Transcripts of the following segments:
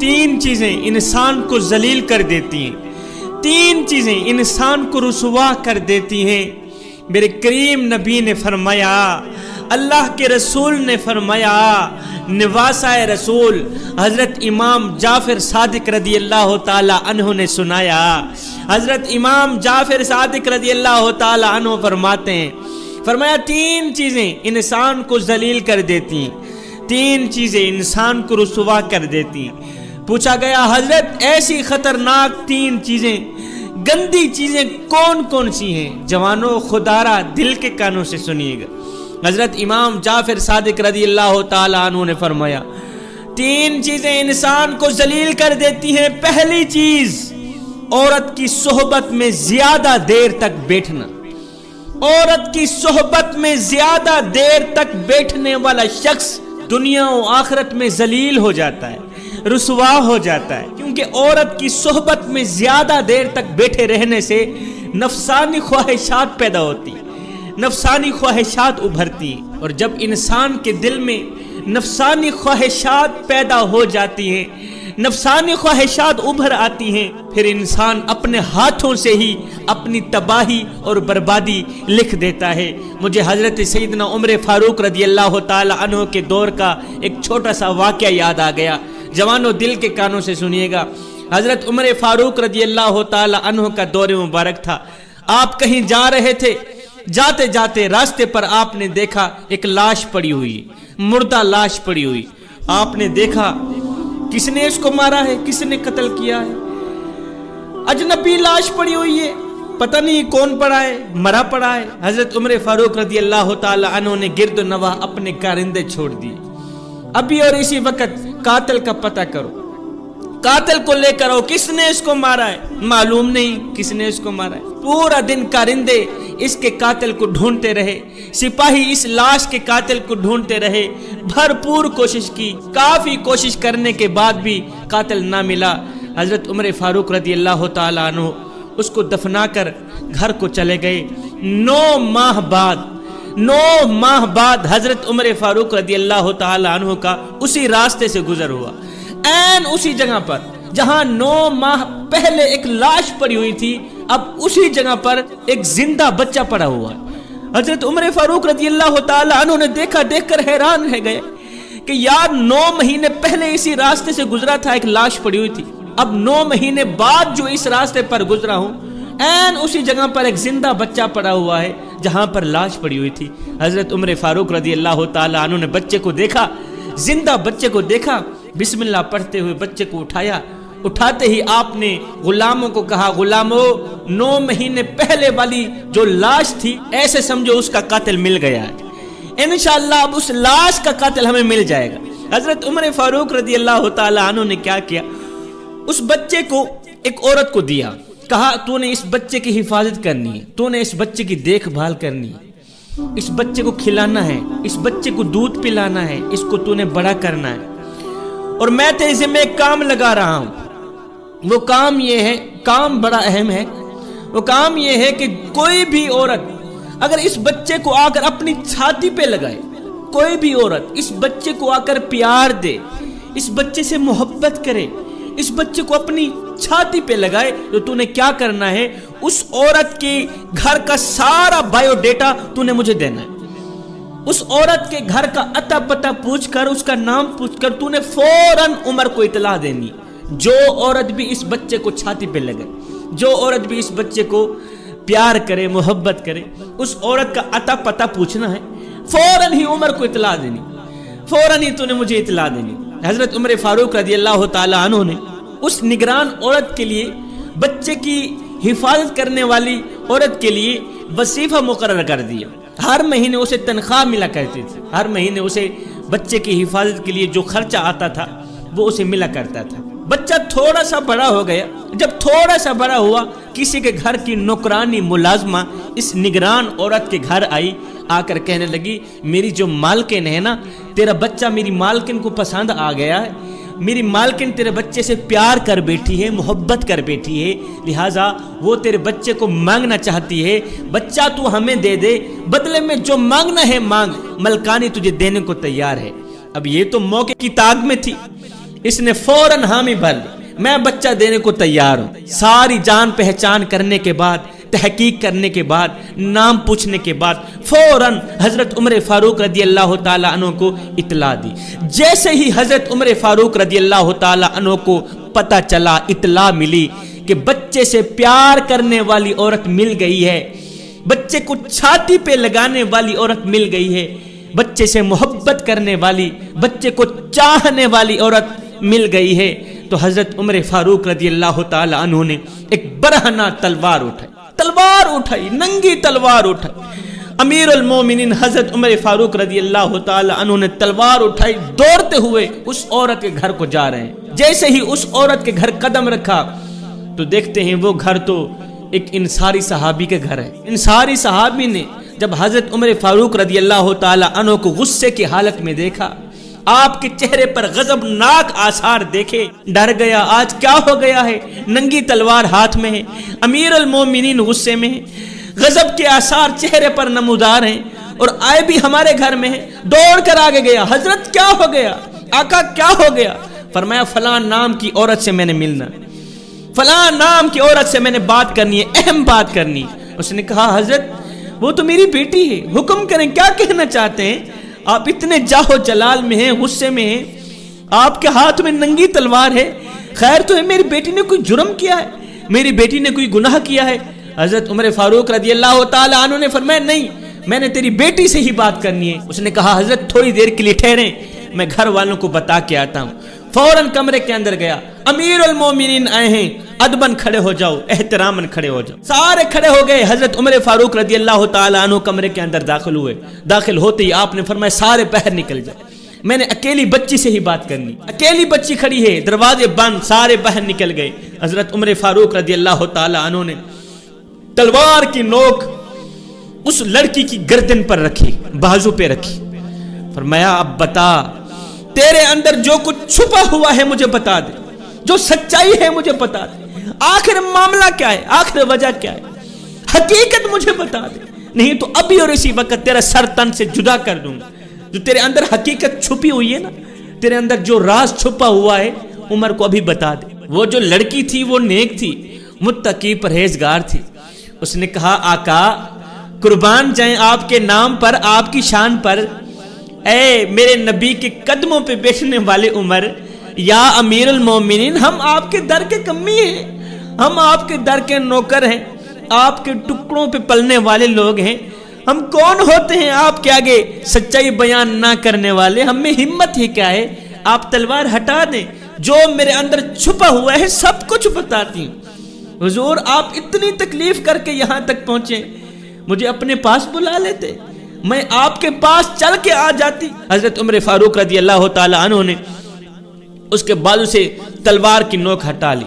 تین چیزیں انسان کو ذلیل کر دیتی ہیں، تین چیزیں انسان کو رسوا کر دیتی ہیں۔ میرے کریم نبی نے فرمایا، اللہ کے رسول نے فرمایا، نواسہ رسول حضرت امام جعفر صادق رضی اللہ تعالی عنہ نے سنایا۔ حضرت امام جعفر صادق رضی اللہ تعالی عنہ فرماتے ہیں، فرمایا تین چیزیں انسان کو ذلیل کر دیتی ہیں، تین چیزیں انسان کو رسوا کر دیتی ہیں۔ پوچھا گیا حضرت ایسی خطرناک تین چیزیں، گندی چیزیں کون کون سی ہیں؟ جوانوں خدارہ دل کے کانوں سے سنیے گا۔ حضرت امام جعفر صادق رضی اللہ تعالی عنہ نے فرمایا تین چیزیں انسان کو ذلیل کر دیتی ہیں۔ پہلی چیز، عورت کی صحبت میں زیادہ دیر تک بیٹھنا۔ عورت کی صحبت میں زیادہ دیر تک بیٹھنے والا شخص دنیا و آخرت میں ذلیل ہو جاتا ہے، رسوا ہو جاتا ہے، کیونکہ عورت کی صحبت میں زیادہ دیر تک بیٹھے رہنے سے نفسانی خواہشات پیدا ہوتی ہیں، نفسانی خواہشات ابھرتی ہیں، اور جب انسان کے دل میں نفسانی خواہشات پیدا ہو جاتی ہیں، نفسانی خواہشات ابھر آتی ہیں، پھر انسان اپنے ہاتھوں سے ہی اپنی تباہی اور بربادی لکھ دیتا ہے۔ مجھے حضرت سیدنا عمر فاروق رضی اللہ تعالی عنہ کے دور کا ایک چھوٹا سا واقعہ یاد آ گیا۔ جوانوں دل کے کانوں سے سنیے گا۔ حضرت عمر فاروق رضی اللہ تعالی عنہ کا دور مبارک تھا۔ آپ کہیں جا رہے تھے، جاتے جاتے راستے پر آپ نے دیکھا ایک لاش پڑی ہوئی، مردہ لاش پڑی ہوئی۔ آپ نے دیکھا کس نے اس کو مارا ہے، کس نے قتل کیا ہے؟ اجنبی لاش پڑی ہوئی ہے، پتہ نہیں کون پڑا ہے، مرا پڑا ہے۔ حضرت عمر فاروق رضی اللہ تعالی عنہ نے گرد و نواح اپنے کارندے چھوڑ دیے، ابھی اور اسی وقت قاتل کا پتہ کرو، قاتل کو لے کر آؤ، کس نے اس کو مارا ہے؟ معلوم نہیں کس نے اس کو مارا ہے۔ پورا دن کارندے اس کے قاتل کو ڈھونڈتے رہے، سپاہی اس لاش کے قاتل کو ڈھونڈتے رہے، بھرپور کوشش کی، کافی کوشش کرنے کے بعد بھی قاتل نہ ملا۔ حضرت عمر فاروق رضی اللہ تعالی عنہ اس کو دفنا کر گھر کو چلے گئے۔ 9 ماہ بعد حضرت عمر فاروق رضی اللہ تعالی عنہ کا اسی راستے سے گزر ہوا، این اسی جگہ پر جہاں 9 ماہ پہلے ایک لاش پڑی ہوئی تھی، اب اسی جگہ پر ایک زندہ بچہ پڑا ہوا ہے۔ حضرت عمر فاروق رضی اللہ تعالی عنہ نے دیکھ کر حیران رہ گئے کہ یار 9 مہینے پہلے اسی راستے سے گزرا تھا، ایک لاش پڑی ہوئی تھی، اب 9 مہینے بعد جو اس راستے پر گزرا ہوں، این اسی جگہ پر ایک زندہ بچہ پڑا ہوا ہے جہاں پر لاش پڑی ہوئی تھی۔ حضرت عمر فاروق رضی اللہ تعالی عنہ نے بچے کو دیکھا، زندہ بچے کو دیکھا، بسم اللہ پڑھتے ہوئے بچے کو اٹھایا۔ اٹھاتے ہی آپ نے غلاموں کو کہا، غلاموں 9 مہینے پہلے والی جو لاش تھی ایسے سمجھو اس کا قاتل مل گیا ہے، انشاءاللہ اب اس لاش کا قاتل ہمیں مل جائے گا۔ حضرت عمر فاروق رضی اللہ تعالی عنہ نے کیا کیا، اس بچے کو ایک عورت کو دیا، کہا تو نے اس بچے کی حفاظت کرنی ہے، تو نے اس بچے کی دیکھ بھال کرنی ہے، اس بچے کو کھلانا ہے، اس بچے کو دودھ پلانا ہے، اس کو تو نے بڑا کرنا ہے، اور میں تیرے ذمہ ایک کام لگا رہا ہوں۔ وہ کام یہ ہے، کام بڑا اہم ہے، وہ کام یہ ہے کہ کوئی بھی عورت اگر اس بچے کو آ کر اپنی چھاتی پہ لگائے، کوئی بھی عورت اس بچے کو آ کر پیار دے، اس بچے سے محبت کرے، اس بچے کو اپنی چھاتی پہ لگائے، تو تو نے کیا کرنا ہے، اس عورت کے گھر کا سارا بایو ڈیٹا تو نے مجھے دینا ہے۔ اس عورت کے گھر کا اتا پتہ پوچھ کر، اس کا نام پوچھ کر تو نے فوراً عمر کو اطلاع دینی۔ جو عورت بھی اس بچے کو چھاتی پہ لگے، جو عورت بھی اس بچے کو پیار کرے، محبت کرے، اس عورت کا اتا پتہ پوچھنا ہے، فوراً ہی عمر کو اطلاع دینی، فوراً ہی تو نے مجھے اطلاع دینی۔ حضرت عمر فاروق رضی اللہ تعالی عنہ نے اس نگران عورت کے لیے، بچے کی حفاظت کرنے والی عورت کے لیے وظیفہ مقرر کر دیا۔ ہر مہینے اسے تنخواہ ملا کرتی تھی، ہر مہینے اسے بچے کی حفاظت کے لیے جو خرچہ آتا تھا وہ اسے ملا کرتا تھا۔ بچہ تھوڑا سا بڑا ہو گیا، جب تھوڑا سا بڑا ہوا، کسی کے گھر کی نوکرانی ملازمہ اس نگران عورت کے گھر آئی، آ کر کہنے لگی میری جو مالکن ہے نا، تیرا بچہ میری مالکن کو پسند آ گیا ہے، میری مالکن تیرے بچے سے پیار کر بیٹھی ہے، محبت کر بیٹھی ہے، لہٰذا وہ تیرے بچے کو مانگنا چاہتی ہے، بچہ تو ہمیں دے دے، بدلے میں جو مانگنا ہے مانگ، ملکانی تجھے دینے کو تیار ہے۔ اب یہ تو موقع کی تاغ میں تھی، اس نے فوراً حامی بھر لی، میں بچہ دینے کو تیار ہوں۔ ساری جان پہچان کرنے کے بعد، تحقیق کرنے کے بعد، نام پوچھنے کے بعد فوراً حضرت عمر فاروق رضی اللہ تعالیٰ عنہ کو اطلاع دی۔ جیسے ہی حضرت عمر فاروق رضی اللہ تعالیٰ عنہ کو پتہ چلا، اطلاع ملی کہ بچے سے پیار کرنے والی عورت مل گئی ہے، بچے کو چھاتی پہ لگانے والی عورت مل گئی ہے، بچے سے محبت کرنے والی، بچے کو چاہنے والی عورت مل گئی ہے، تو حضرت عمر فاروق رضی اللہ تعالی عنہ نے ایک برہنہ تلوار اٹھائی، ننگی تلوار اٹھائی۔ امیر المومنین حضرت عمر فاروق رضی اللہ تعالی عنہ نے تلوار اٹھائی، دوڑتے ہوئے اس عورت کے گھر کو جا رہے ہیں۔ جیسے ہی اس عورت کے گھر قدم رکھا تو دیکھتے ہیں وہ گھر تو ایک انصاری صحابی کے گھر ہے۔ انصاری صحابی نے جب حضرت عمر فاروق رضی اللہ تعالی عنہ کو غصے کی حالت میں دیکھا، آپ کے چہرے پر غضبناک آثار دیکھے، ڈر گیا، آج کیا ہو گیا ہے؟ ننگی تلوار ہاتھ میں ہے، امیر المومنین غصے میں ہے، غضب کے آثار چہرے پر نمودار ہیں، اور آئے بھی ہمارے گھر میں ہے۔ دوڑ کر آگے گیا، حضرت کیا ہو گیا؟ آقا کیا ہو گیا؟ فرمایا فلاں نام کی عورت سے میں نے ملنا، فلاں نام کی عورت سے میں نے بات کرنی ہے، اہم بات کرنی ہے۔ اس نے کہا حضرت وہ تو میری بیٹی ہے، حکم کریں، کیا کہنا چاہتے ہیں؟ آپ اتنے جاہو جلال میں ہیں، غصے میں ہیں، آپ کے ہاتھ میں ننگی تلوار ہے، خیر تو ہے میری بیٹی نے کوئی جرم کیا ہے، میری بیٹی نے کوئی گناہ کیا ہے؟ حضرت عمر فاروق رضی اللہ تعالی عنہ نے فرمایا نہیں، میں نے تیری بیٹی سے ہی بات کرنی ہے۔ اس نے کہا حضرت تھوڑی دیر کے لیے ٹھہریں، میں گھر والوں کو بتا کے آتا ہوں۔ فوراً کمرے کے اندر گیا، امیر المومنین آئے ہیں، ادباً کھڑے ہو جاؤ، احتراماً کھڑے ہو جاؤ۔ سارے کھڑے ہو گئے، حضرت عمر فاروق رضی اللہ تعالی عنہ کمرے کے اندر داخل ہوئے۔ داخل ہوتے ہی آپ نے فرمایا سارے باہر نکل جائے، میں نے اکیلی بچی سے ہی بات کرنی۔ اکیلی بچی کھڑی ہے، دروازے بند، سارے باہر نکل گئے۔ حضرت عمر فاروق رضی اللہ تعالی عنہ نے تلوار کی نوک اس لڑکی کی گردن پر رکھی، بازو پہ رکھی، فرمایا اب بتا، تیرے اندر جو کچھ چھپا ہوا ہے مجھے بتا دے، جو سچائی ہے مجھے بتا دے، آخر معاملہ کیا ہے، آخر وجہ کیا ہے، حقیقت مجھے بتا دے، نہیں تو ابھی اور اسی وقت تیرا سر تن سے جدا کر دوں گا۔ جو تیرے اندر حقیقت چھپی ہوئی ہے نا، تیرے اندر جو راز چھپا ہوا ہے، عمر کو ابھی بتا دے۔ وہ جو لڑکی تھی وہ نیک تھی، متقی پرہیزگار تھی۔ اس نے کہا آقا قربان جائیں آپ کے نام پر، آپ کی شان پر، اے میرے نبی کے قدموں پہ بیٹھنے والے عمر، یا امیر المومنین، ہم آپ کے در کے کمی ہیں، ہم آپ کے در کے نوکر ہیں، آپ کے ٹکڑوں پہ پلنے والے لوگ ہیں، ہم کون ہوتے ہیں آپ کے آگے سچائی بیان نہ کرنے والے؟ ہم میں ہمت ہی کیا ہے؟ آپ تلوار ہٹا دیں، جو میرے اندر چھپا ہوا ہے سب کچھ بتاتی ہوں۔ حضور آپ اتنی تکلیف کر کے یہاں تک پہنچے، مجھے اپنے پاس بلا لیتے، میں آپ کے پاس چل کے آ جاتی۔ حضرت عمر فاروق رضی اللہ تعالی عنہ نے اس کے بازو سے تلوار کی نوک ہٹا لی۔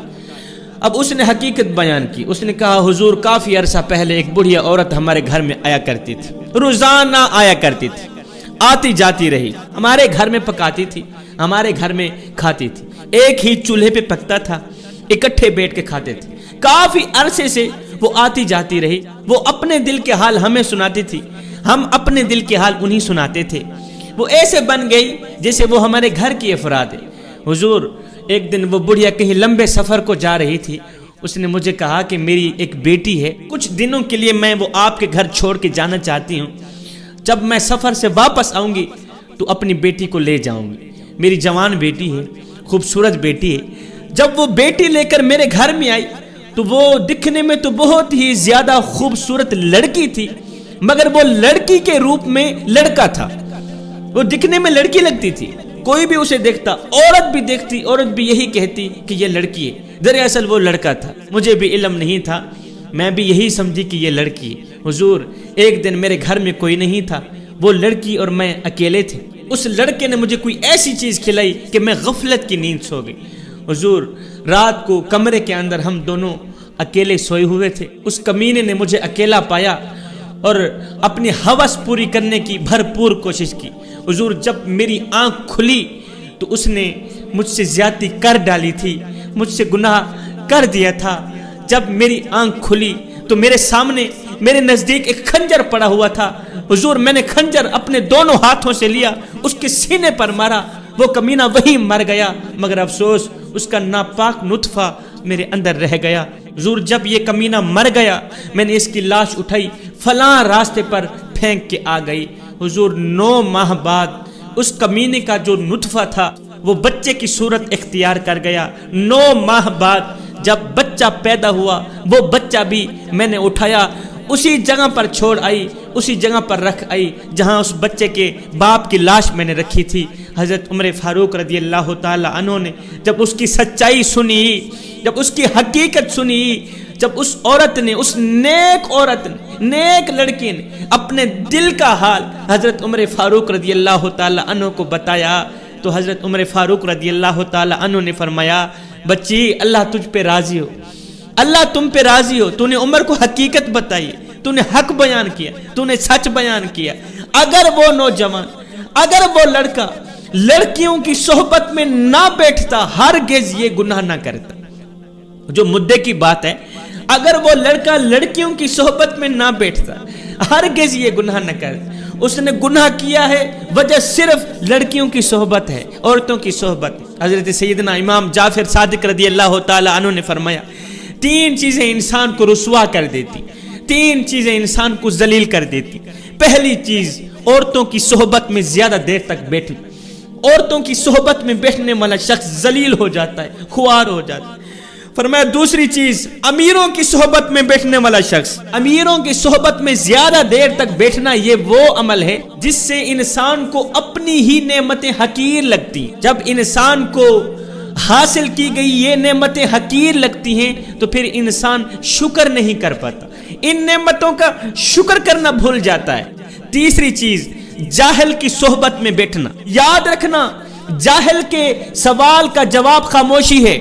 اب اس نے حقیقت بیان کی، اس نے کہا حضور کافی عرصہ پہلے ایک بڑھیا عورت ہمارے گھر میں آیا کرتی تھی، روزانہ آیا کرتی تھی، آتی جاتی رہی، ہمارے گھر میں پکاتی تھی، ہمارے گھر میں کھاتی تھی، ایک ہی چولہے پہ پکتا تھا، اکٹھے بیٹھ کے کھاتے تھے۔ کافی عرصے سے وہ آتی جاتی رہی، وہ اپنے دل کے حال ہمیں سناتی تھی، ہم اپنے دل کے حال انہیں سناتے تھے، وہ ایسے بن گئی جیسے وہ ہمارے گھر کی افراد ہے۔ حضور ایک دن وہ بڑھیا کہیں لمبے سفر کو جا رہی تھی، اس نے مجھے کہا کہ میری ایک بیٹی ہے، کچھ دنوں کے لیے میں وہ آپ کے گھر چھوڑ کے جانا چاہتی ہوں، جب میں سفر سے واپس آؤں گی تو اپنی بیٹی کو لے جاؤں گی، میری جوان بیٹی ہے، خوبصورت بیٹی ہے۔ جب وہ بیٹی لے کر میرے گھر میں آئی تو وہ دکھنے میں تو بہت ہی زیادہ خوبصورت لڑکی تھی، مگر وہ لڑکی کے روپ میں لڑکا تھا، وہ دکھنے میں لڑکی لگتی تھی، کوئی بھی اسے دیکھتا، عورت بھی دیکھتی، عورت بھی یہی کہتی کہ یہ لڑکی ہے، دراصل وہ لڑکا تھا، مجھے بھی علم نہیں تھا، میں بھی یہی سمجھی کہ یہ لڑکی ہے۔ حضور ایک دن میرے گھر میں کوئی نہیں تھا، وہ لڑکی اور میں اکیلے تھے، اس لڑکے نے مجھے کوئی ایسی چیز کھلائی کہ میں غفلت کی نیند سو گئی۔ حضور رات کو کمرے کے اندر ہم دونوں اکیلے سوئے ہوئے تھے، اس کمینے نے مجھے اکیلا پایا اور اپنی ہوس پوری کرنے کی بھرپور کوشش کی۔ حضور جب میری آنکھ کھلی تو اس نے مجھ سے زیادتی کر ڈالی تھی، مجھ سے گناہ کر دیا تھا۔ جب میری آنکھ کھلی تو میرے سامنے میرے نزدیک ایک خنجر پڑا ہوا تھا، حضور میں نے خنجر اپنے دونوں ہاتھوں سے لیا، اس کے سینے پر مارا، وہ کمینہ وہی مر گیا، مگر افسوس اس کا ناپاک نطفہ میرے اندر رہ گیا۔ حضور جب یہ کمینہ مر گیا میں نے اس کی لاش اٹھائی، فلاں راستے پر پھینک کے آ گئی۔ حضور 9 ماہ بعد اس کمینے کا جو نطفہ تھا وہ بچے کی صورت اختیار کر گیا۔ 9 ماہ بعد جب بچہ پیدا ہوا وہ بچہ بھی میں نے اٹھایا، اسی جگہ پر چھوڑ آئی، اسی جگہ پر رکھ آئی جہاں اس بچے کے باپ کی لاش میں نے رکھی تھی۔ حضرت عمر فاروق رضی اللہ تعالی عنہ نے جب اس کی سچائی سنی، جب اس کی حقیقت سنی، جب اس عورت نے، اس نیک عورت نے، نیک لڑکی نے اپنے دل کا حال حضرت عمر فاروق رضی اللہ تعالی عنہ کو بتایا تو حضرت عمر فاروق رضی اللہ تعالی عنہ نے فرمایا، بچی اللہ تجھ پہ راضی ہو، اللہ تم پہ راضی ہو، تو نے عمر کو حقیقت بتائی، تو نے حق بیان کیا، تو نے سچ بیان کیا۔ اگر وہ نوجوان، اگر وہ لڑکا لڑکیوں کی صحبت میں نہ بیٹھتا ہرگز یہ گناہ نہ کرتا۔ جو مدعے کی بات ہے، اگر وہ لڑکا لڑکیوں کی صحبت میں نہ بیٹھتا ہرگز یہ گناہ نہ کرتا۔ اس نے گناہ کیا ہے، وجہ صرف لڑکیوں کی صحبت ہے، عورتوں کی صحبت۔ حضرت سیدنا امام جعفر صادق رضی اللہ تعالی عنہ نے فرمایا 3 چیزیں انسان کو رسوا کر دیتی، 3 چیزیں انسان کو ذلیل کر دیتی۔ پہلی چیز عورتوں کی صحبت میں زیادہ دیر تک بیٹھنا، عورتوں کی صحبت میں بیٹھنے والا شخص ذلیل ہو جاتا ہے، خوار ہو جاتا ہے۔ فرمایا دوسری چیز امیروں کی صحبت میں بیٹھنے والا شخص، امیروں کی صحبت میں زیادہ دیر تک بیٹھنا یہ وہ عمل ہے جس سے انسان کو اپنی ہی نعمتیں حقیر لگتی ہیں۔ جب انسان کو حاصل کی گئی یہ نعمتیں حقیر لگتی ہیں تو پھر انسان شکر نہیں کر پاتا، ان نعمتوں کا شکر کرنا بھول جاتا ہے۔ تیسری چیز جاہل کی صحبت میں بیٹھنا۔ یاد رکھنا جاہل کے سوال کا جواب خاموشی ہے،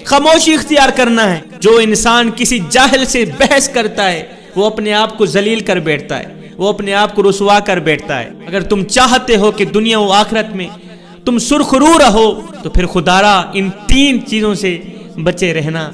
خاموشی اختیار کرنا ہے۔ جو انسان کسی جاہل سے بحث کرتا ہے وہ اپنے آپ کو ذلیل کر بیٹھتا ہے، وہ اپنے آپ کو رسوا کر بیٹھتا ہے۔ اگر تم چاہتے ہو کہ دنیا و آخرت میں تم سرخرو رہو تو پھر خدا را ان 3 چیزوں سے بچے رہنا۔